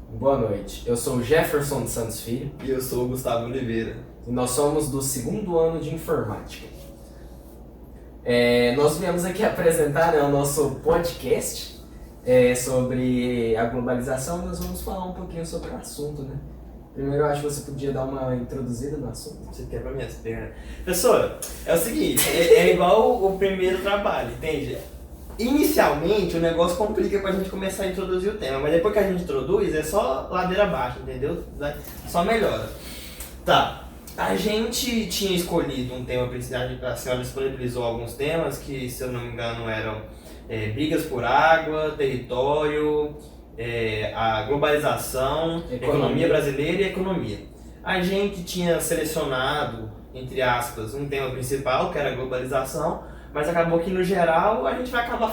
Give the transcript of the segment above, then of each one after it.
Boa noite, eu sou o Jefferson de Santos Filho E eu sou o Gustavo Oliveira. e nós somos do segundo ano de Informática. Nós viemos aqui apresentar o nosso podcast sobre a globalização. Nós vamos falar um pouquinho sobre o assunto, né? Primeiro, eu acho que você podia dar uma introduzida no assunto. Você quebra minhas pernas. Pessoa, é o seguinte, é igual o primeiro trabalho, entende? Inicialmente o negócio complica pra gente começar a introduzir o tema, mas depois que a gente introduz é só ladeira abaixo, entendeu? Só melhora. Tá, a gente tinha escolhido um tema, a senhora disponibilizou alguns temas que, se eu não me engano, eram brigas por água, território, a globalização, economia brasileira e economia. A gente tinha selecionado, entre aspas, um tema principal, que era a globalização, mas acabou que, no geral, a gente vai acabar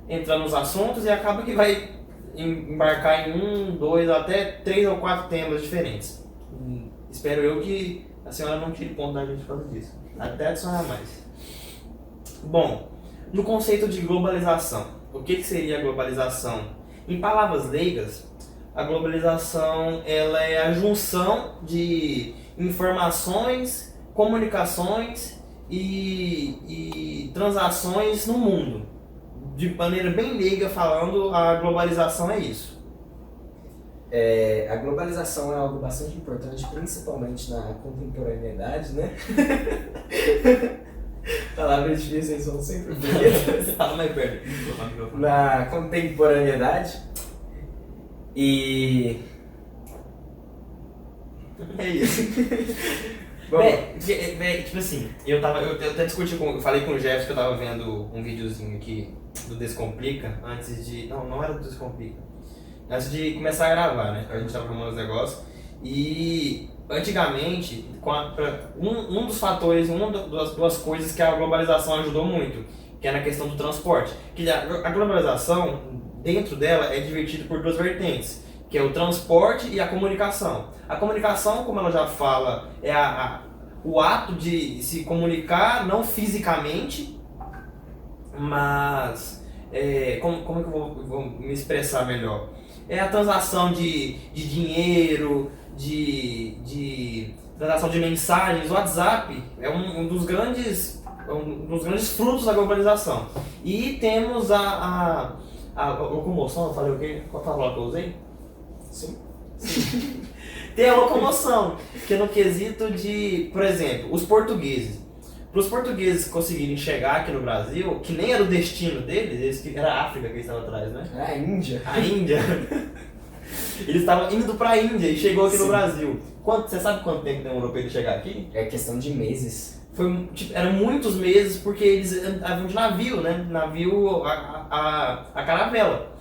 entrando nos assuntos e acaba que vai embarcar em 1, 2, até 3 ou 4 temas diferentes. Espero eu que a senhora não tire ponto da gente por causa disso. Até adicionar mais. Bom, no conceito de globalização, o que seria a globalização? Em palavras leigas, a globalização ela é a junção de informações, comunicações e transações no mundo. De maneira bem leiga falando, a globalização é isso. A globalização é algo bastante importante, principalmente na contemporaneidade, né? Palavras difíceis são sempre bonitas. Fala mais perto. Na contemporaneidade. E... É isso. Bom, Tipo assim, eu até eu falei com o Jeff que eu tava vendo um videozinho aqui do Descomplica, antes de... Não era do Descomplica. Antes de começar a gravar, né? A gente tava arrumando os negócios. E antigamente, um dos fatores, uma das duas coisas que a globalização ajudou muito, que é na questão do transporte. Que a globalização, dentro dela, é dividida por duas vertentes, que é o transporte e a comunicação. A comunicação, como ela já fala, é o ato de se comunicar, não fisicamente, mas... como é que eu vou me expressar melhor? É a transação de dinheiro, de transação de mensagens. O WhatsApp é um dos grandes frutos da globalização. E temos a locomoção, eu falei o quê? Qual palavra que eu usei? sim. Tem a locomoção, que é no quesito de, por exemplo, os portugueses. Para os portugueses conseguirem chegar aqui no Brasil, que nem era o destino deles, era a África que eles estavam atrás, né? É a Índia. A Índia. Eles estavam indo para a Índia e chegou aqui no Brasil. Você sabe quanto tempo demorou para ele chegar aqui? É questão de meses. Eram muitos meses porque eles andavam de navio, né? Navio a caravela.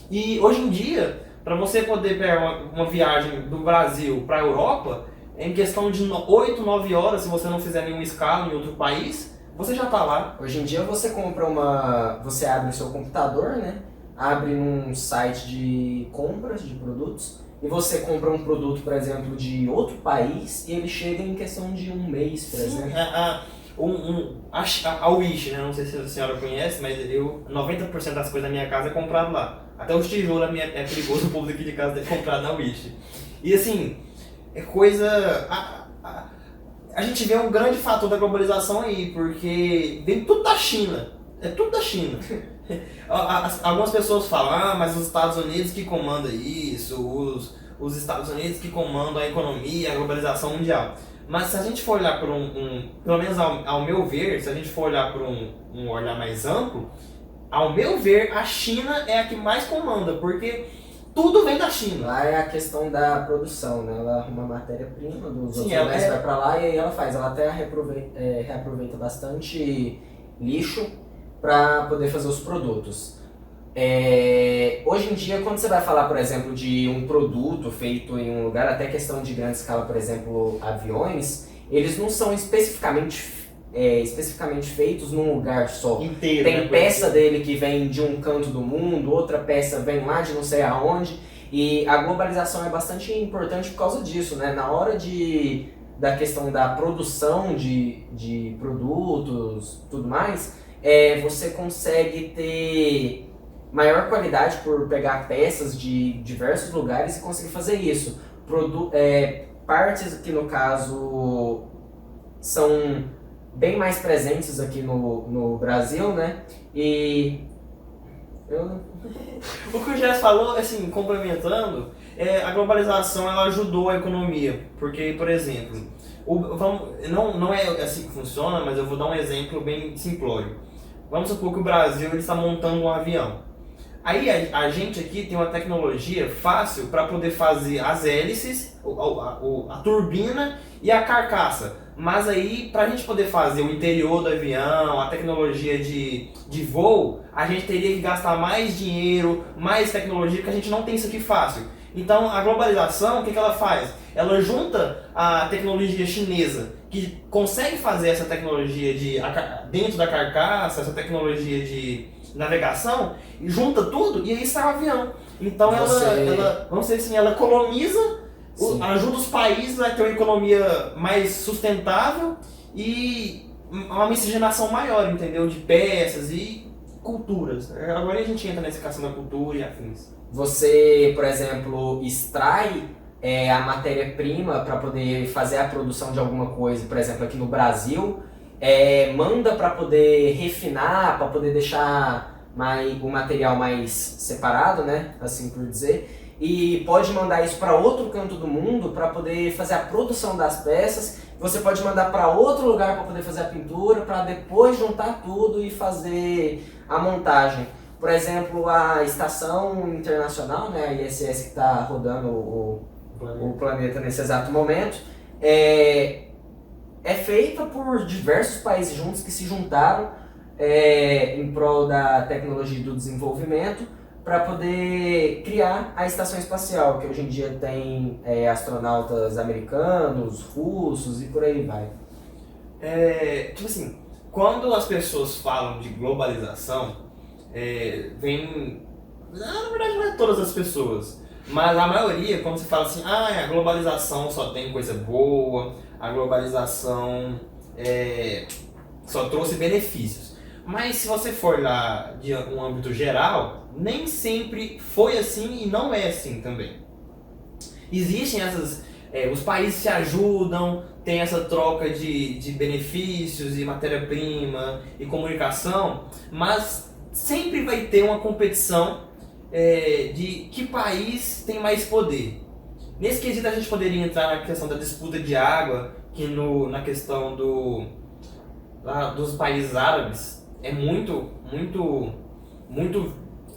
E hoje em dia, para você poder pegar uma viagem do Brasil para a Europa, em questão de 8, 9 horas, se você não fizer nenhuma escala em outro país, você já está lá. Hoje em dia você você abre o seu computador, né? Abre num site de compras de produtos e você compra um produto, por exemplo, de outro país e ele chega em questão de um mês, por exemplo. A Wish, né? Não sei se a senhora conhece, mas 90% das coisas da minha casa é comprado lá. Até os tijolos é perigoso o povo daqui de casa ter comprado na Wish. E assim, é coisa... A gente vê um grande fator da globalização aí, porque vem tudo da China. É tudo da China. Algumas pessoas falam, mas os Estados Unidos que comandam isso, os Estados Unidos que comandam a economia, a globalização mundial. Mas se a gente for olhar por pelo menos ao meu ver, se a gente for olhar por um olhar mais amplo, ao meu ver, a China é a que mais comanda, porque tudo vem da China. Lá é a questão da produção, né? Ela arruma matéria-prima dos outros ela lugares, vai pra lá e aí ela faz. Ela até reaproveita bastante lixo para poder fazer os produtos. Hoje em dia, quando você vai falar, por exemplo, de um produto feito em um lugar, até questão de grande escala, por exemplo, aviões, eles não são especificamente feitos num lugar só. Inteiro, Tem né? peça dele que vem de um canto do mundo, outra peça vem lá de não sei aonde, e a globalização é bastante importante por causa disso, né? Na hora da questão da produção de produtos, tudo mais, você consegue ter maior qualidade por pegar peças de diversos lugares e conseguir fazer isso. Partes que no caso são bem mais presentes aqui no Brasil, né? E O que o Jess falou, assim, complementando, a globalização ela ajudou a economia, porque, por exemplo, não é assim que funciona, mas eu vou dar um exemplo bem simplório. Vamos supor que o Brasil ele está montando um avião. Aí a gente aqui tem uma tecnologia fácil para poder fazer as hélices, a turbina e a carcaça. Mas aí, para a gente poder fazer o interior do avião, a tecnologia de voo, a gente teria que gastar mais dinheiro, mais tecnologia, porque a gente não tem isso aqui fácil. Então, a globalização, o que ela faz? Ela junta a tecnologia chinesa, que consegue fazer essa tecnologia dentro da carcaça, essa tecnologia de navegação, e junta tudo e aí sai o avião. Então, ela vamos dizer assim, ela coloniza, ajuda os países a ter uma economia mais sustentável e uma miscigenação maior, entendeu? De peças e culturas. Agora a gente entra nessa questão da cultura e afins. Você, por exemplo, extrai a matéria-prima para poder fazer a produção de alguma coisa, por exemplo, aqui no Brasil, manda para poder refinar, para poder deixar o material mais separado, né? Assim por dizer. E pode mandar isso para outro canto do mundo para poder fazer a produção das peças. Você pode mandar para outro lugar para poder fazer a pintura, para depois juntar tudo e fazer a montagem. Por exemplo, a estação internacional, né, a ISS que está rodando o planeta nesse exato momento, é feita por diversos países juntos que se juntaram em prol da tecnologia e do desenvolvimento, para poder criar a estação espacial, que hoje em dia tem astronautas americanos, russos e por aí vai. Tipo assim, quando as pessoas falam de globalização, vem... Na verdade não é todas as pessoas, mas a maioria, quando você fala assim, a globalização só tem coisa boa, a globalização só trouxe benefícios. Mas se você for lá de um âmbito geral, nem sempre foi assim e não é assim também. Existem os países se ajudam, tem essa troca de benefícios e matéria-prima e comunicação, mas sempre vai ter uma competição de que país tem mais poder. Nesse quesito a gente poderia entrar na questão da disputa de água, que na questão dos países árabes, é muito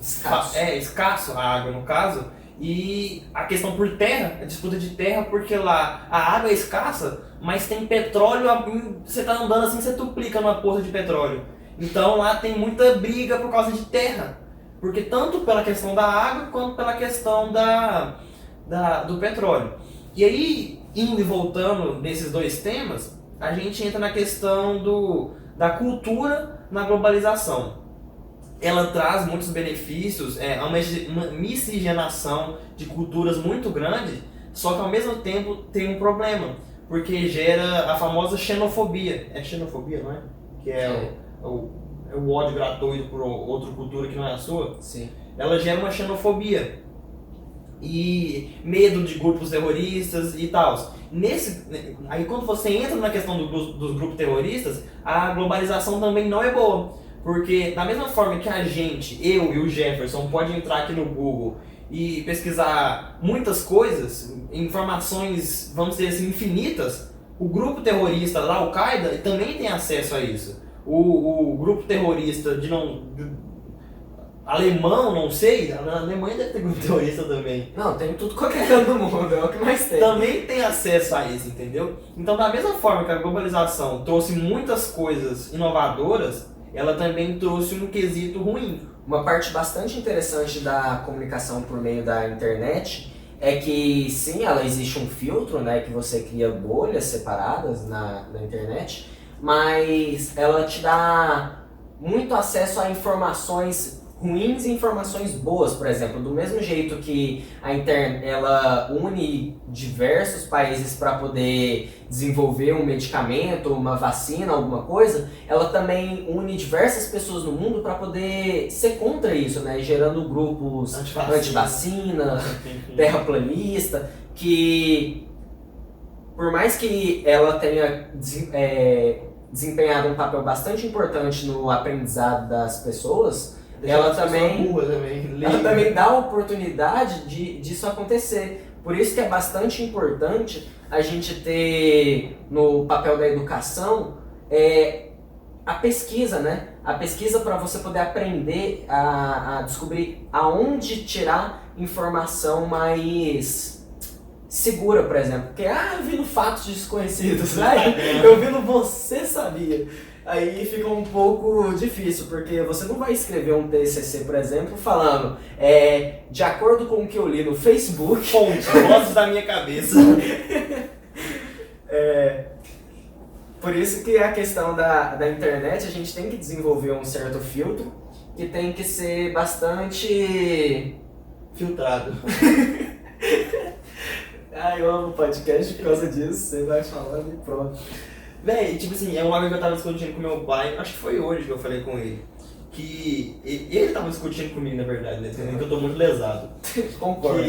escasso a água no caso, e a questão por terra, a disputa de terra, porque lá a água é escassa, mas tem petróleo, você tá andando assim, você duplica numa poça de petróleo. Então lá tem muita briga por causa de terra, porque tanto pela questão da água quanto pela questão do petróleo. E aí, indo e voltando nesses dois temas, a gente entra na questão da cultura na globalização. Ela traz muitos benefícios, uma miscigenação de culturas muito grande, só que ao mesmo tempo tem um problema, porque gera a famosa xenofobia. É xenofobia, não é? Que é o ódio gratuito por outra cultura que não é a sua. Sim. Ela gera uma xenofobia e medo de grupos terroristas e tal. Aí quando você entra na questão dos grupos terroristas, a globalização também não é boa. Porque da mesma forma que eu e o Jefferson pode entrar aqui no Google e pesquisar muitas coisas, informações, vamos dizer assim, infinitas, o grupo terrorista da Al-Qaeda também tem acesso a isso. O grupo terrorista alemão, não sei, na Alemanha deve ter grupo terrorista também. Não, tem tudo qualquer canto do mundo, é o que mais tem. Também tem acesso a isso, entendeu? Então, da mesma forma que a globalização trouxe muitas coisas inovadoras, ela também trouxe um quesito ruim. Uma parte bastante interessante da comunicação por meio da internet é que, sim, ela existe um filtro, né, que você cria bolhas separadas na internet, mas ela te dá muito acesso a informações ruins e informações boas, por exemplo. Do mesmo jeito que a internet ela une diversos países para poder desenvolver um medicamento, uma vacina, alguma coisa, ela também une diversas pessoas no mundo para poder ser contra isso, né? Gerando grupos antivacina, terraplanista, que por mais que ela tenha desempenhado um papel bastante importante no aprendizado das pessoas, ela também dá a oportunidade disso acontecer. Por isso que é bastante importante a gente ter no papel da educação a pesquisa, né? A pesquisa para você poder aprender a descobrir aonde tirar informação mais segura, por exemplo. Porque, eu vi no Fatos Desconhecidos, né? Eu vi no Você Sabia. Aí fica um pouco difícil, porque você não vai escrever um TCC, por exemplo, falando de acordo com o que eu li no Facebook... Fonte, vozes da minha cabeça. Por isso que a questão da internet, a gente tem que desenvolver um certo filtro, que tem que ser bastante... filtrado. Eu amo podcast por causa disso, você vai falando e pronto. Véi, tipo assim, é uma vez que eu tava discutindo com meu pai, acho que foi hoje que eu falei com ele, que ele tava discutindo comigo, na verdade, né, que eu tô muito lesado. Concordo.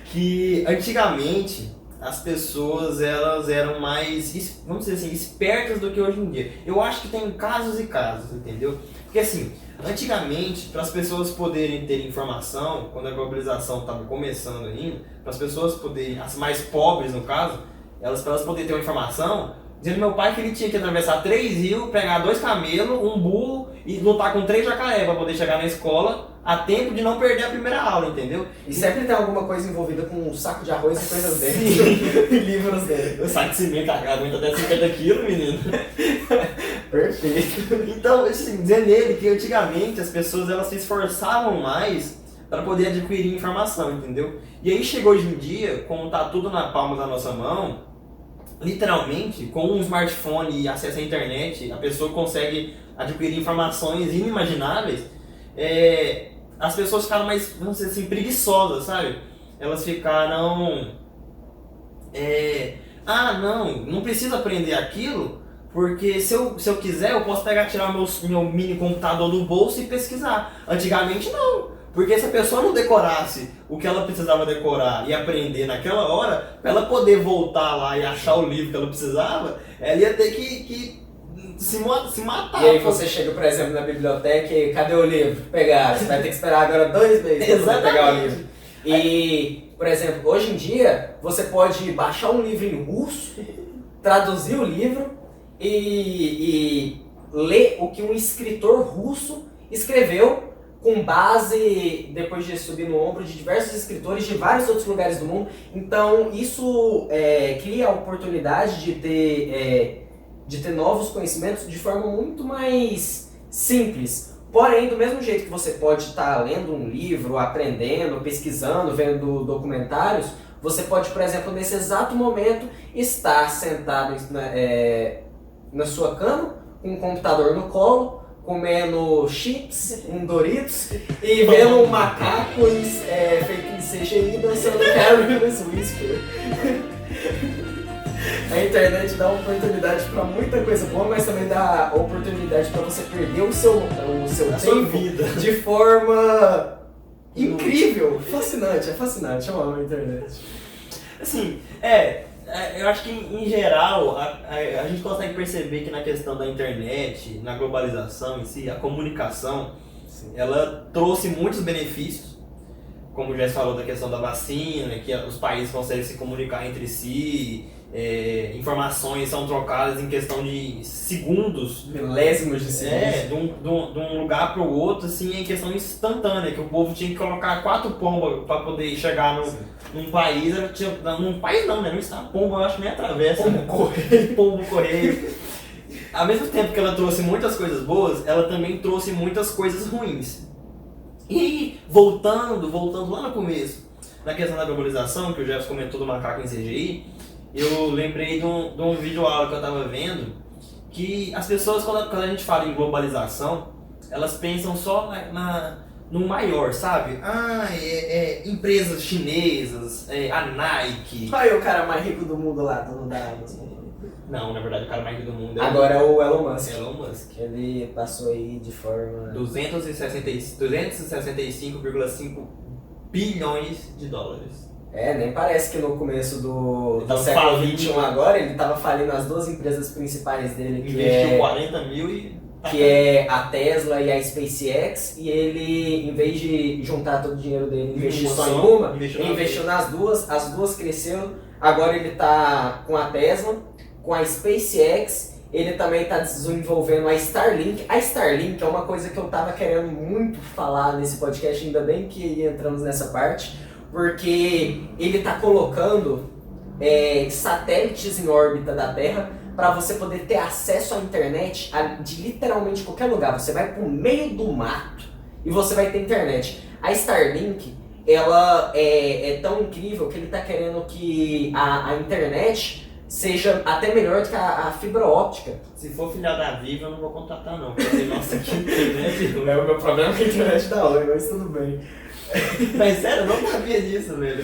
Que antigamente as pessoas, elas eram mais, vamos dizer assim, espertas do que hoje em dia. Eu acho que tem casos e casos, entendeu? Porque assim, antigamente, para as pessoas poderem ter informação, quando a globalização estava começando ainda, para as pessoas poderem, as mais pobres no caso, para elas poderem ter uma informação, dizendo meu pai que ele tinha que atravessar 3 rios, pegar 2 camelos, um burro e lutar com 3 jacaré para poder chegar na escola a tempo de não perder a primeira aula, entendeu? E sempre tem alguma coisa envolvida com um saco de arroz e coisas dentro. E livros dentro. O saco de cimento aguenta até 50 quilos, menino. Perfeito. Então, assim, dizendo ele que antigamente as pessoas elas se esforçavam mais para poder adquirir informação, entendeu? E aí chegou hoje em dia, como tá tudo na palma da nossa mão, literalmente, com um smartphone e acesso à internet, a pessoa consegue adquirir informações inimagináveis. As pessoas ficaram mais, vamos dizer assim, preguiçosas, sabe? Elas ficaram... não preciso aprender aquilo, porque se eu quiser, eu posso pegar, tirar meu mini computador do bolso e pesquisar. Antigamente não. Porque se a pessoa não decorasse o que ela precisava decorar e aprender naquela hora, para ela poder voltar lá e achar o livro que ela precisava, ela ia ter que se matar. E aí você chega, por exemplo, na biblioteca e cadê o livro? Pegar, você vai ter que esperar agora 2 meses para pegar o livro. E, por exemplo, hoje em dia, você pode baixar um livro em russo, traduzir o livro e ler o que um escritor russo escreveu com base, depois de subir no ombro, de diversos escritores de vários outros lugares do mundo. Então, isso cria a oportunidade de ter novos conhecimentos de forma muito mais simples. Porém, do mesmo jeito que você pode estar lendo um livro, aprendendo, pesquisando, vendo documentários, você pode, por exemplo, nesse exato momento, estar sentado na sua cama, com um computador no colo, comendo chips, um Doritos, e vendo um macaco feito em CGI dançando Careless Whisper. A internet dá oportunidade para muita coisa boa, mas também dá oportunidade para você perder o seu tempo vida de forma incrível. Fascinante, é fascinante, eu amo a internet. Assim, eu acho que em geral a gente consegue perceber que na questão da internet, na globalização em si, a comunicação, ela trouxe muitos benefícios, como já se falou da questão da vacina, que os países conseguem se comunicar entre si, informações são trocadas em questão de segundos, milésimos de segundos, de um lugar para o outro, assim, em questão instantânea, que o povo tinha que colocar 4 pombas para poder chegar num país, num país não, né? No estado, pomba eu acho que nem atravessa. Pombo correio. Ao mesmo tempo que ela trouxe muitas coisas boas, ela também trouxe muitas coisas ruins. E voltando lá no começo, na questão da globalização, que o Jefferson comentou do macaco em CGI, eu lembrei de um vídeo aula que eu estava vendo, que as pessoas, quando a gente fala em globalização, elas pensam só no maior, sabe? Empresas chinesas, a Nike. Olha o cara mais rico do mundo lá, dono da Amazon. Não, na verdade o cara mais rico do mundo é Agora é o Elon Musk. Elon Musk. Ele passou aí de forma... 265,5 bilhões de dólares. Nem parece que no começo do tava século falindo. XXI agora, ele tava falindo as duas empresas principais dele, Investiu 40 mil e... que é a Tesla e a SpaceX, e ele, em vez de juntar todo o dinheiro dele e investir só em uma, ele investiu nas duas, as duas cresceram, agora ele tá com a Tesla, com a SpaceX, ele também tá desenvolvendo a Starlink. A Starlink é uma coisa que eu tava querendo muito falar nesse podcast, ainda bem que entramos nessa parte, porque ele tá colocando satélites em órbita da Terra para você poder ter acesso à internet de literalmente qualquer lugar. Você vai pro meio do mato e você vai ter internet. A Starlink, ela é tão incrível que ele tá querendo que a internet seja até melhor do que a fibra óptica. Se for filha da Viva, eu não vou contratar não, porque nossa, que internet. O meu problema é que a internet da Oi, mas tudo bem. Mas sério, eu não sabia disso, velho.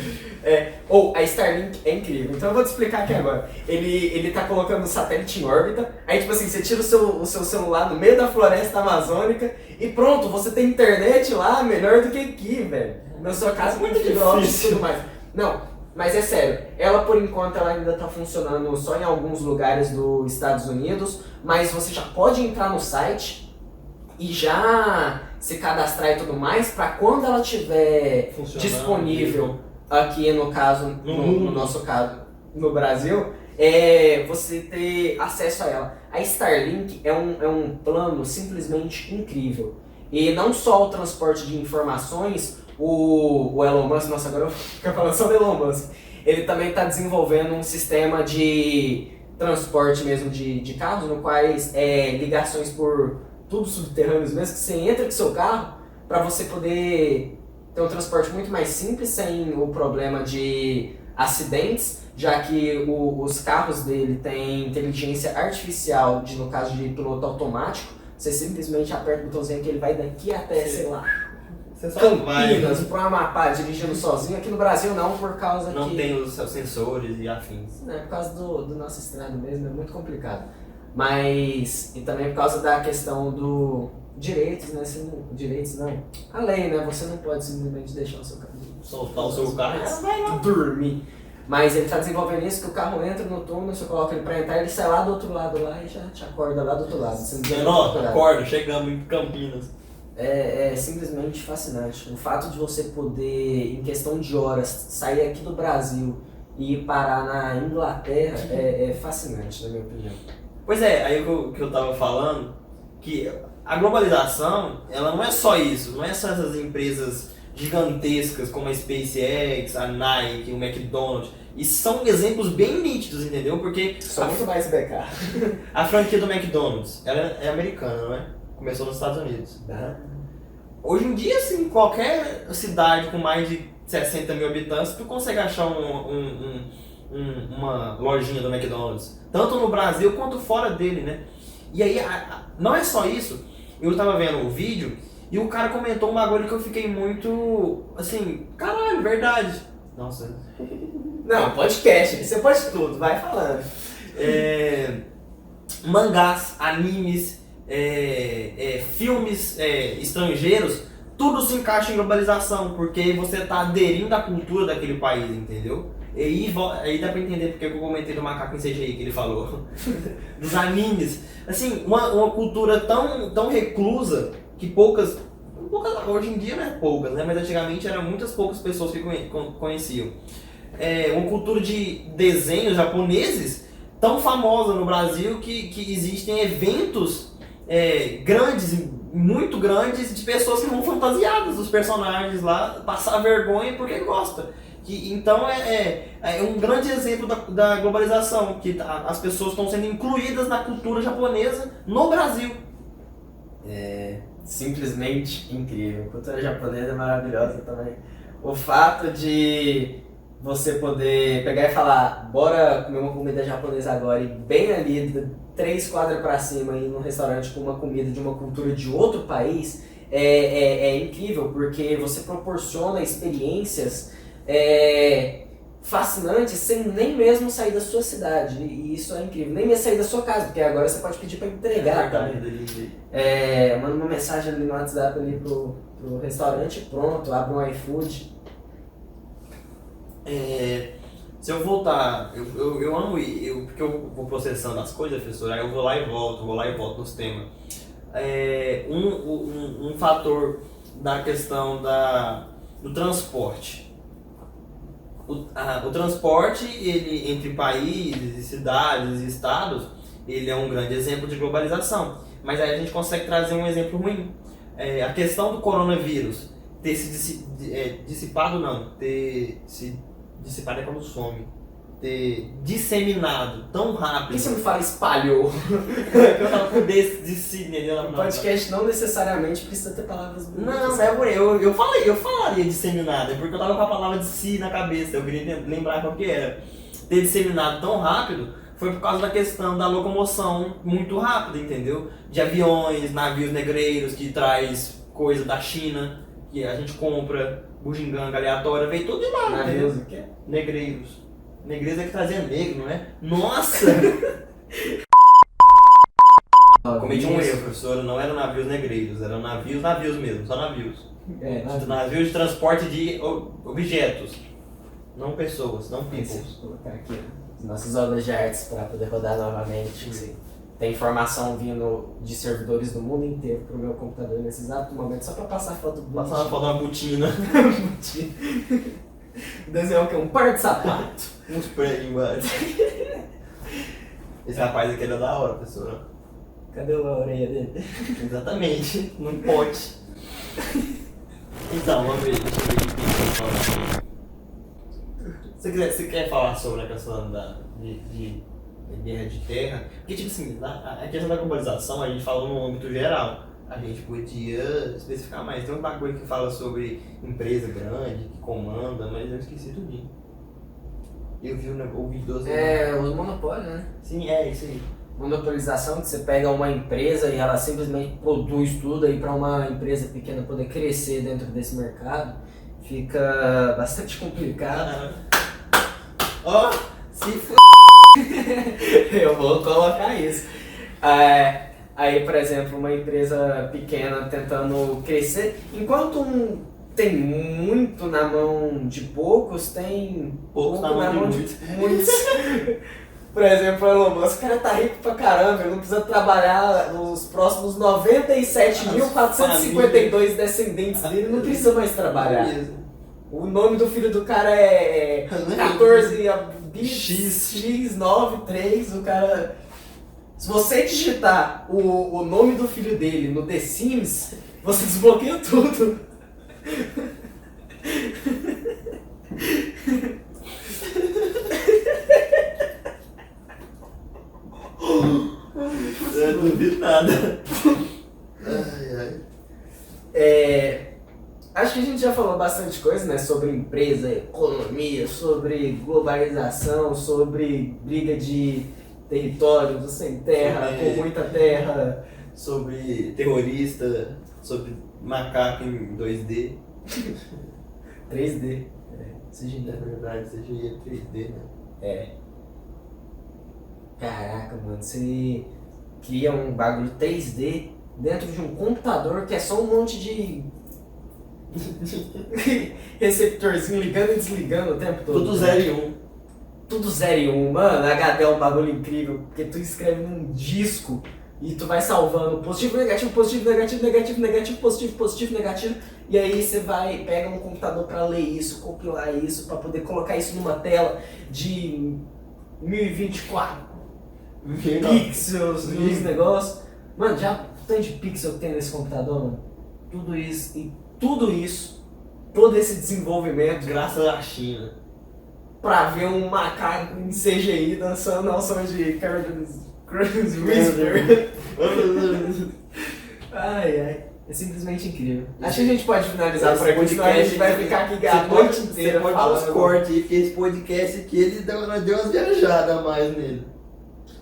A Starlink é incrível, então eu vou te explicar aqui agora. Ele tá colocando o satélite em órbita, aí tipo assim, você tira o seu celular no meio da floresta amazônica e pronto, você tem internet lá melhor do que aqui, velho. Na sua casa, muito fibra óptica e tudo mais. Não, mas é sério, ela por enquanto ela ainda tá funcionando só em alguns lugares dos Estados Unidos, mas você já pode entrar no site e já se cadastrar e tudo mais, para quando ela estiver disponível aqui no caso, no nosso caso, no Brasil, você ter acesso a ela. A Starlink é um plano simplesmente incrível. E não só o transporte de informações, o Elon Musk, nossa, agora eu fico falando só do Elon Musk, ele também está desenvolvendo um sistema de transporte mesmo de carros, no quais ligações por tubos subterrâneos mesmo, que você entra com seu carro para você poder ter um transporte muito mais simples, sem o problema de acidentes, já que os carros dele têm inteligência artificial, no caso de piloto automático, você simplesmente aperta o botãozinho que ele vai daqui até, sei lá, Campinas, pro Amapá, dirigindo sozinho. Aqui no Brasil não, por causa não que... tem os sensores e afins. Não, é por causa do nosso estrado mesmo, é muito complicado. Mas, e também por causa da questão do direitos, né? Direitos não. A lei, né? Você não pode simplesmente deixar o seu carro. Soltar o seu carro e vai lá dormir. Mas ele está desenvolvendo isso, que o carro entra no túnel, você coloca ele para entrar, ele sai lá do outro lado lá e já te acorda lá do outro lado. Acorda, chegamos em Campinas. É simplesmente fascinante. O fato de você poder, em questão de horas, sair aqui do Brasil e ir parar na Inglaterra é fascinante, na minha opinião. Pois aí que eu tava falando, que a globalização, ela não é só isso, não é só essas empresas gigantescas como a SpaceX, a Nike, o McDonald's, e são exemplos bem nítidos, entendeu? Porque só muito mais BK. A franquia do McDonald's, ela é americana, não é? Começou nos Estados Unidos. Hoje em dia, assim, qualquer cidade com mais de 60 mil habitantes, tu consegue achar uma lojinha do McDonald's. Tanto no Brasil quanto fora dele, né? E aí, não é só isso. Eu tava vendo o vídeo e o cara comentou um bagulho que eu fiquei muito, assim, caralho, verdade. Nossa. Não, podcast, você pode tudo, vai falando. Mangás, animes, filmes estrangeiros, tudo se encaixa em globalização, porque você tá aderindo à cultura daquele país, entendeu? E aí dá pra entender porque eu comentei do macaco em CGI que ele falou. Dos animes. Assim, uma cultura tão reclusa que poucas, hoje em dia não é poucas, né? Mas antigamente eram muitas poucas pessoas que conheciam. Uma cultura de desenhos japoneses tão famosa no Brasil que existem eventos grandes, muito grandes, de pessoas que vão fantasiadas dos personagens lá, passar vergonha porque gosta. Então é um grande exemplo da globalização, que as pessoas estão sendo incluídas na cultura japonesa no Brasil. É simplesmente incrível. A cultura japonesa é maravilhosa também. O fato de você poder pegar e falar, bora comer uma comida japonesa agora, e bem ali 3 quadras pra cima e ir num restaurante com uma comida de uma cultura de outro país é incrível, porque você proporciona experiências fascinantes sem nem mesmo sair da sua cidade. E isso é incrível. Nem mesmo sair da sua casa, porque agora você pode pedir para entregar também. Manda uma mensagem ali no WhatsApp ali pro restaurante, pronto, abre um iFood. Se eu voltar, eu amo ir, porque eu vou processando as coisas, professor, aí eu vou lá e volto nos temas. Um fator da questão do transporte. O transporte, ele, entre países, cidades e estados, ele é um grande exemplo de globalização. Mas aí a gente consegue trazer um exemplo ruim. A questão do coronavírus ter se dissipado, não, ter se dissipado é quando some. Ter disseminado tão rápido. Por que você não fala espalhou? Eu tava com entendeu? O podcast não necessariamente precisa ter palavras bonitas. Não é por eu falaria disseminado, é porque eu tava com a palavra de si na cabeça, eu queria lembrar qual que era. Ter disseminado tão rápido foi por causa da questão da locomoção muito rápida, entendeu? De aviões, navios negreiros que traz coisa da China, que a gente compra, bugiganga aleatória, veio tudo de lá. Navios o quê? Negreiros. Negreiros é que trazia negro, não é? Nossa! Cometi um erro, professor. Não eram navios negreiros, eram navios mesmo, só navios. Navios de transporte de objetos. Não pessoas, não peoples. Vou colocar aqui nossas obras de artes para poder rodar novamente. Sim. Tem informação vindo de servidores do mundo inteiro pro meu computador nesse exato momento, só para passar foto do Passar uma foto de uma botina. Desenhar o quê? Um par de sapato. Um spray embaixo. Esse rapaz aqui era da hora, professora. Cadê a orelha dele? Exatamente, num pote. Então, vamos ver, deixa eu ver o que você quer falar sobre a questão de guerra de terra? Porque, tipo assim, a questão da globalização a gente fala no âmbito geral. A gente podia especificar mais. Tem um bagulho que fala sobre empresa grande, que comanda, mas eu esqueci tudinho. Eu ouvi 12 o monopólio, né? Sim, é isso aí. Monopolização, que você pega uma empresa e ela simplesmente produz tudo aí para uma empresa pequena poder crescer dentro desse mercado, fica bastante complicado. Ó, se f... Eu vou colocar isso. Aí, por exemplo, uma empresa pequena tentando crescer, enquanto tem muito na mão de poucos, tem pouco na mão de muitos. Por exemplo, o Elon Musk, o cara tá rico pra caramba, ele não precisa trabalhar nos próximos 97.452 descendentes dele, não precisa mais trabalhar. O nome do filho do cara é 14 X93, o cara... Se você digitar o nome do filho dele no The Sims, você desbloqueia tudo. Eu não duvido nada. Acho que a gente já falou bastante coisa, né? Sobre empresa, economia, sobre globalização, sobre briga de território, do sem terra, com muita terra. Sobre terrorista, sobre macaco em 2D. 3D. CGI. É verdade, CGI é 3D, né? Caraca, mano, você cria um bagulho 3D dentro de um computador que é só um monte de receptorzinho ligando e desligando o tempo todo. Tudo 0 e 1. Tudo 0 e 1, mano. HD é um bagulho incrível, porque tu escreve num disco e tu vai salvando positivo, negativo, positivo, negativo, negativo, negativo, positivo, positivo, negativo. E aí você pega um computador pra ler isso, compilar isso, pra poder colocar isso numa tela de 1024 pixels, os negócios. Mano, já o tanto de pixel que tem nesse computador, mano. Tudo isso, todo esse desenvolvimento, graças à China. Pra ver um macaco em CGI dançando ao som de Carlos Whisper. Ai, é simplesmente incrível. Acho que a gente pode finalizar por aqui, senão a gente vai ficar aqui a noite inteira falando. Corte, porque esse podcast aqui ele deu umas viajadas a mais nele.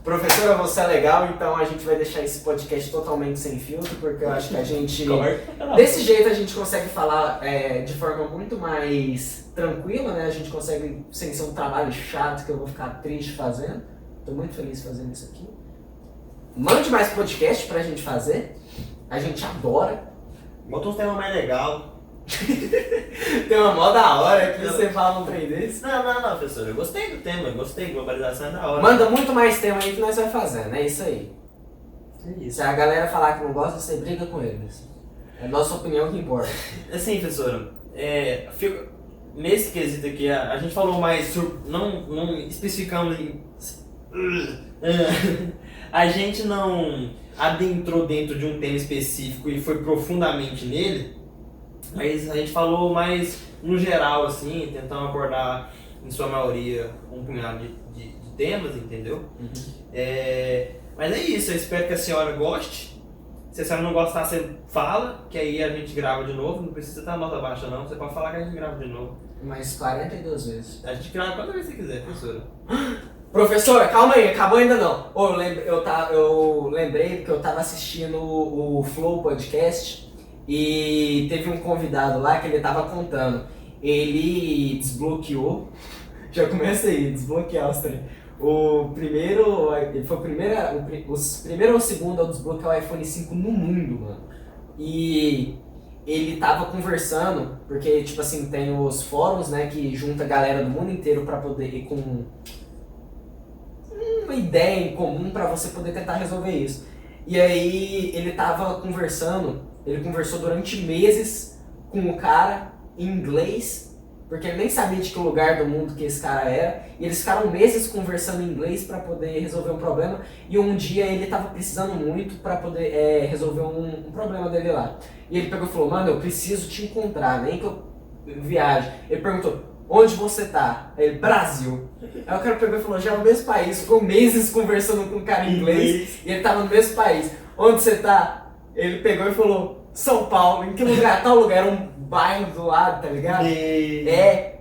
Professora, você é legal, então a gente vai deixar esse podcast totalmente sem filtro, porque eu acho que a gente... Desse jeito a gente consegue falar de forma muito mais tranquila, né? A gente consegue, sem ser um trabalho chato que eu vou ficar triste fazendo. Tô muito feliz fazendo isso aqui. Mande mais podcast pra gente fazer. A gente adora. Bota um tema mais legal. Tem uma mó da hora que você fala um trem desse. Não, professor. Eu gostei do tema, gostei. Globalização é da hora. Manda muito mais tema aí que nós vamos fazendo, é isso aí. É isso. Se a galera falar que não gosta, você briga com eles. É a nossa opinião que importa. Assim, professora, nesse quesito aqui, a gente falou mais sobre. Não especificamos em. A gente não adentrou dentro de um tema específico e foi profundamente nele. Mas a gente falou mais no geral, assim, tentando abordar, em sua maioria, um punhado de temas, entendeu? Uhum. Mas é isso, eu espero que a senhora goste. Se a senhora não gostar, você fala, que aí a gente grava de novo. Não precisa estar nota baixa, não. Você pode falar que a gente grava de novo. Mais 42 vezes. A gente grava quantas vezes você quiser, professora. Professora, calma aí, acabou ainda não. Eu lembrei que eu tava assistindo o Flow Podcast. E teve um convidado lá que ele tava contando. Ele desbloqueou. Já começa aí, desbloquear os trem. Ele foi o primeiro ou o segundo a desbloquear o iPhone 5 no mundo, mano. E ele tava conversando, porque tipo assim, tem os fóruns, né, que junta a galera do mundo inteiro pra poder ir com uma ideia em comum pra você poder tentar resolver isso. E aí ele tava conversando. Ele conversou durante meses com o cara em inglês, porque ele nem sabia de que lugar do mundo que esse cara era. E eles ficaram meses conversando em inglês para poder resolver um problema. E um dia ele tava precisando muito para poder resolver um problema dele lá. E ele pegou e falou, mano, eu preciso te encontrar, nem que eu viaje. Ele perguntou, onde você tá? Aí ele, Brasil. Aí o cara pegou e falou, já é o mesmo país. Ficou meses conversando com um cara em inglês e ele tava no mesmo país. Onde você tá? Ele pegou e falou, São Paulo, em que lugar? Tal lugar, era um bairro do lado, tá ligado?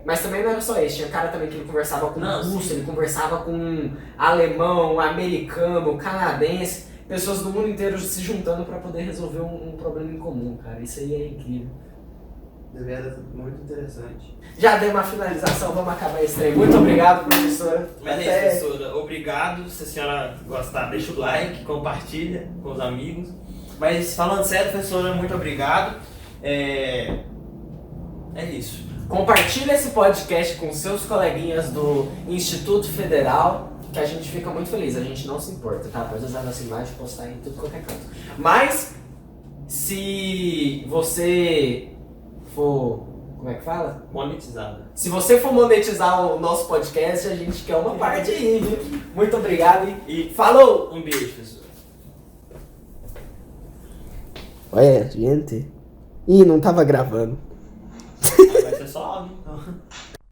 Mas também não era só esse, tinha cara também que ele conversava com russo, ele conversava com alemão, americano, canadense, pessoas do mundo inteiro se juntando pra poder resolver um problema em comum, cara, isso aí é incrível. De verdade, muito interessante. Já dei uma finalização, vamos acabar esse trem. Muito obrigado, professora. Mas é isso, professora, obrigado, se a senhora gostar, deixa o like, compartilha com os amigos. Mas falando sério, professora, muito obrigado. É isso. Compartilha esse podcast com seus coleguinhas do Instituto Federal, que a gente fica muito feliz. A gente não se importa, tá? Pode usar nossa imagem e postar em tudo qualquer canto. Mas, se você for... Como é que fala? Monetizada. Se você for monetizar o nosso podcast, a gente quer uma parte aí, viu? Muito obrigado e falou! Um beijo, professor. Olha, gente. Ih, não tava gravando. Vai ser só áudio, então.